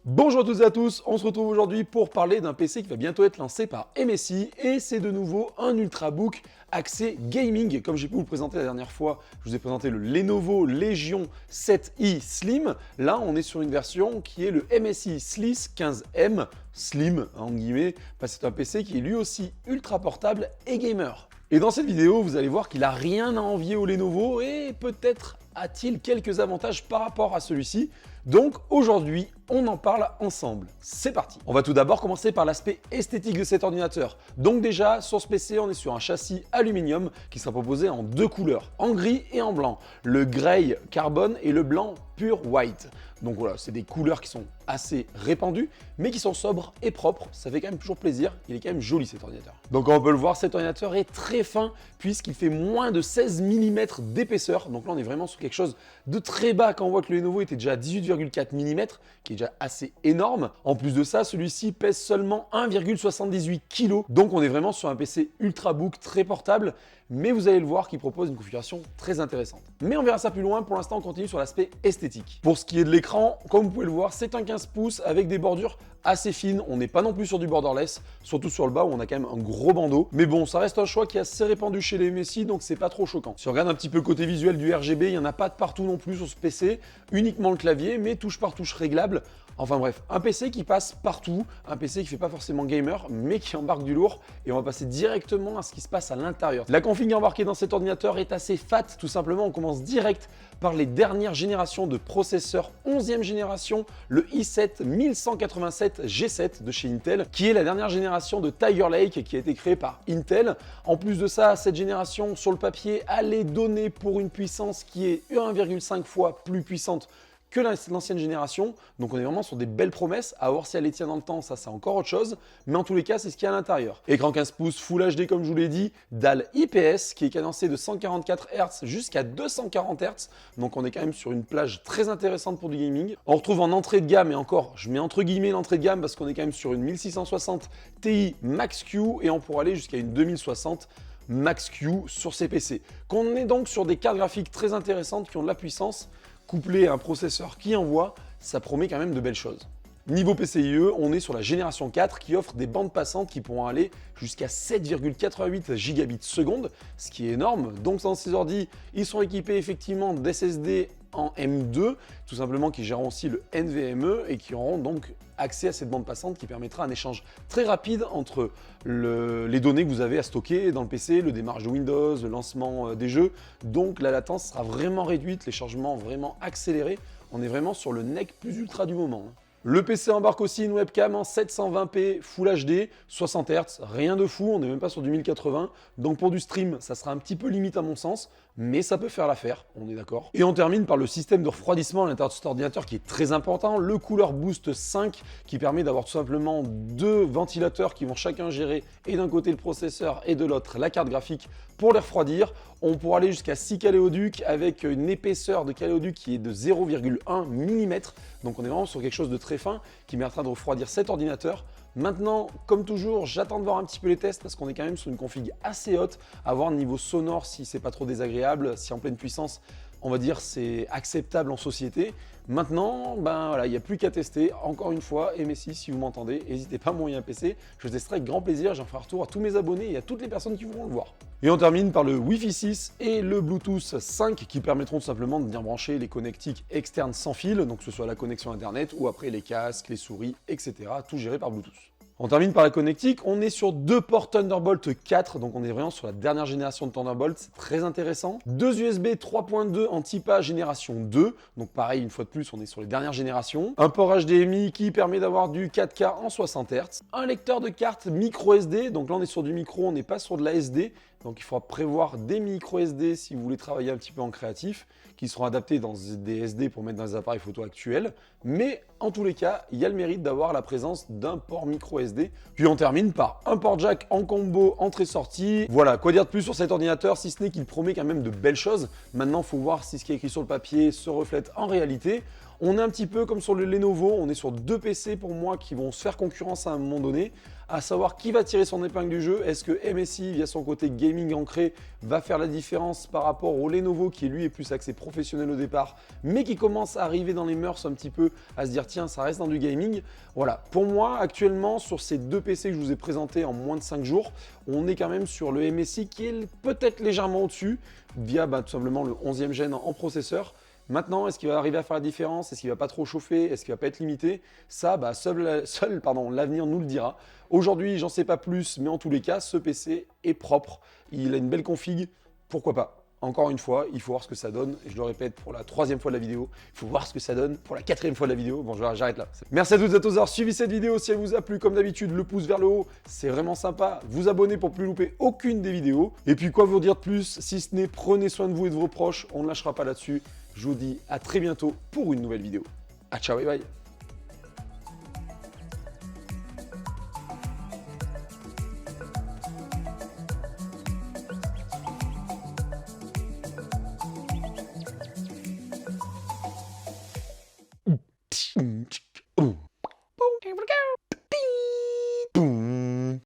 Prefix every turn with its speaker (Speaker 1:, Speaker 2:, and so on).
Speaker 1: Bonjour à toutes et à tous, on se retrouve aujourd'hui pour parler d'un PC qui va bientôt être lancé par MSI et c'est de nouveau un Ultrabook axé gaming. Comme j'ai pu vous le présenter la dernière fois, je vous ai présenté le Lenovo Legion 7i Slim. Là, on est sur une version qui est le MSI Slice 15M Slim, en guillemets, parce que c'est un PC qui est lui aussi ultra portable et gamer. Et dans cette vidéo, vous allez voir qu'il n'a rien à envier au Lenovo et peut-être a-t-il quelques avantages par rapport à celui-ci. Donc aujourd'hui, on en parle ensemble. C'est parti. On va tout d'abord commencer par l'aspect esthétique de cet ordinateur. Donc déjà, sur ce PC, on est sur un châssis aluminium qui sera proposé en deux couleurs, en gris et en blanc. Le grey carbone et le blanc pure white. Donc voilà, c'est des couleurs qui sont assez répandues, mais qui sont sobres et propres. Ça fait quand même toujours plaisir. Il est quand même joli cet ordinateur. Donc comme on peut le voir, cet ordinateur est très fin puisqu'il fait moins de 16 mm d'épaisseur. Donc là, on est vraiment sur quelque chose de très bas quand on voit que le Lenovo était déjà à 18,4 mm, qui est déjà assez énorme. En plus de ça, celui-ci pèse seulement 1,78 kg. Donc on est vraiment sur un PC Ultrabook très portable, mais vous allez le voir qui propose une configuration très intéressante. Mais on verra ça plus loin. Pour l'instant, on continue sur l'aspect esthétique. Pour ce qui est de l'écran, comme vous pouvez le voir, c'est un 15 pouces avec des bordures assez fines. On n'est pas non plus sur du borderless, surtout sur le bas où on a quand même un gros bandeau. Mais bon, ça reste un choix qui est assez répandu chez les MSI, donc c'est pas trop choquant. Si on regarde un petit peu le côté visuel du RGB, il n'y en a pas de partout non plus sur ce PC, uniquement le clavier, mais touche par touche réglable. Enfin bref, un PC qui passe partout, un PC qui fait pas forcément gamer, mais qui embarque du lourd, et on va passer directement à ce qui se passe à l'intérieur. La config embarquée dans cet ordinateur est assez fat, tout simplement. On commence direct par les dernières générations de processeurs 11e génération, le i7 1187 G7 de chez Intel, qui est la dernière génération de Tiger Lake qui a été créée par Intel. En plus de ça, cette génération sur le papier allait donner pour une puissance qui est 1,5 fois plus puissante que l'ancienne génération. Donc on est vraiment sur des belles promesses. À voir si elle les tient dans le temps, ça c'est encore autre chose. Mais en tous les cas, c'est ce qu'il y a à l'intérieur. Écran 15 pouces Full HD comme je vous l'ai dit, dalle IPS qui est cadencée de 144 Hz jusqu'à 240 Hz. Donc on est quand même sur une plage très intéressante pour du gaming. On retrouve en entrée de gamme, et encore, je mets entre guillemets l'entrée de gamme parce qu'on est quand même sur une 1660 Ti Max-Q et on pourra aller jusqu'à une 2060 Max-Q sur ces PC. Qu'on est donc sur des cartes graphiques très intéressantes qui ont de la puissance, couplé à un processeur qui envoie, ça promet quand même de belles choses. Niveau PCIe, on est sur la génération 4 qui offre des bandes passantes qui pourront aller jusqu'à 7,88 gigabits seconde, ce qui est énorme. Donc dans ces ordi, ils sont équipés effectivement d'SSD en M2, tout simplement qui gèrent aussi le NVMe et qui auront donc accès à cette bande passante qui permettra un échange très rapide entre les données que vous avez à stocker dans le PC, le démarrage de Windows, le lancement des jeux. Donc la latence sera vraiment réduite, les chargements vraiment accélérés. On est vraiment sur le nec plus ultra du moment. Le PC embarque aussi une webcam en 720p Full HD, 60 Hz, rien de fou, on n'est même pas sur du 1080. Donc pour du stream, ça sera un petit peu limite à mon sens, mais ça peut faire l'affaire, on est d'accord. Et on termine par le système de refroidissement à l'intérieur de cet ordinateur qui est très important, le Cooler Boost 5 qui permet d'avoir tout simplement deux ventilateurs qui vont chacun gérer et d'un côté le processeur et de l'autre la carte graphique pour les refroidir. On pourra aller jusqu'à 6 caléoducs avec une épaisseur de caléoduc qui est de 0,1 mm. Donc on est vraiment sur quelque chose de très fin qui permettra de refroidir cet ordinateur. Maintenant, comme toujours, j'attends de voir un petit peu les tests parce qu'on est quand même sur une config assez haute, à voir niveau sonore si c'est pas trop désagréable, si en pleine puissance, on va dire c'est acceptable en société. Maintenant, ben voilà, il n'y a plus qu'à tester. Encore une fois, MSI, si vous m'entendez, n'hésitez pas à m'envoyer un PC. Je testerai avec grand plaisir, j'en ferai un retour à tous mes abonnés et à toutes les personnes qui voudront le voir. Et on termine par le Wi-Fi 6 et le Bluetooth 5 qui permettront tout simplement de venir brancher les connectiques externes sans fil, donc que ce soit la connexion Internet ou après les casques, les souris, etc. Tout géré par Bluetooth. On termine par la connectique, on est sur deux ports Thunderbolt 4, donc on est vraiment sur la dernière génération de Thunderbolt, c'est très intéressant. Deux USB 3.2 en type A génération 2, donc pareil, une fois de plus, on est sur les dernières générations. Un port HDMI qui permet d'avoir du 4K en 60 Hz. Un lecteur de carte micro SD, donc là on est sur du micro, on n'est pas sur de la SD, donc il faudra prévoir des micro SD si vous voulez travailler un petit peu en créatif, qui seront adaptés dans des SD pour mettre dans les appareils photo actuels. Mais en tous les cas, il y a le mérite d'avoir la présence d'un port micro SD. Puis on termine par un port jack en combo entrée-sortie. Voilà, quoi dire de plus sur cet ordinateur, si ce n'est qu'il promet quand même de belles choses. Maintenant, il faut voir si ce qui est écrit sur le papier se reflète en réalité. On est un petit peu comme sur le Lenovo, on est sur deux PC pour moi qui vont se faire concurrence à un moment donné, à savoir qui va tirer son épingle du jeu. Est-ce que MSI, via son côté gaming ancré, va faire la différence par rapport au Lenovo qui lui est plus axé professionnel au départ, mais qui commence à arriver dans les mœurs un petit peu, à se dire tiens, ça reste dans du gaming. Voilà, pour moi actuellement sur ces deux PC que je vous ai présentés en moins de 5 jours, on est quand même sur le MSI qui est peut-être légèrement au-dessus, via tout simplement le 11e gène en processeur. Maintenant, est-ce qu'il va arriver à faire la différence? Est-ce qu'il va pas trop chauffer? Est-ce qu'il va pas être limité? Ça, seul l'avenir nous le dira. Aujourd'hui, j'en sais pas plus, mais en tous les cas, ce PC est propre. Il a une belle config. Pourquoi pas? Encore une fois, il faut voir ce que ça donne. Et je le répète pour la 3e fois de la vidéo. Il faut voir ce que ça donne pour la 4e fois de la vidéo. Bon, j'arrête là. Merci à toutes et à tous d'avoir suivi cette vidéo. Si elle vous a plu, comme d'habitude, le pouce vers le haut, c'est vraiment sympa. Vous abonnez pour plus louper aucune des vidéos. Et puis, quoi vous dire de plus, si ce n'est prenez soin de vous et de vos proches. On ne lâchera pas là-dessus. Je vous dis à très bientôt pour une nouvelle vidéo. A ciao, bye bye. Boom.